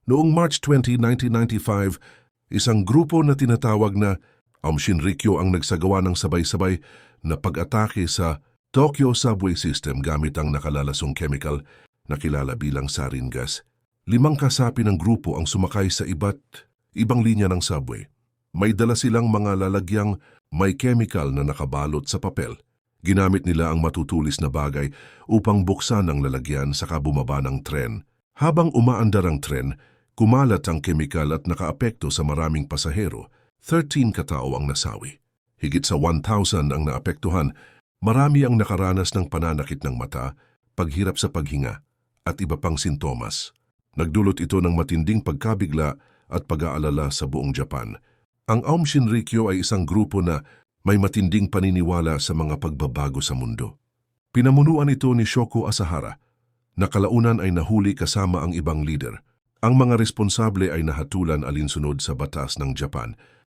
Noong March 20, 1995, isang grupo na tinatawag na Aum Shinrikyo ang nagsagawa ng sabay-sabay na pag-atake sa Tokyo subway system gamit ang nakalalasong chemical na kilala bilang sarin gas. 5 kasapi ng grupo ang sumakay sa iba't ibang linya ng subway. May dala silang mga lalagyang may chemical na nakabalot sa papel. Ginamit nila ang matutulis na bagay upang buksan ang lalagyan saka bumaba ng tren. Habang umaandar ang tren, kumalat ang chemical at nakaapekto sa maraming pasahero. 13 katao ang nasawi. Higit sa 1,000 ang naapektuhan. Marami ang nakaranas ng pananakit ng mata, paghirap sa paghinga, at iba pang sintomas. Nagdulot ito ng matinding pagkabigla at pag-aalala sa buong Japan. Ang Aum Shinrikyo ay isang grupo na may matinding paniniwala sa mga pagbabago sa mundo. Pinamunuan ito ni Shoko Asahara, na kalaunan ay nahuli kasama ang ibang leader. Ang mga responsable ay nahatulan alinsunod sa batas ng Japan.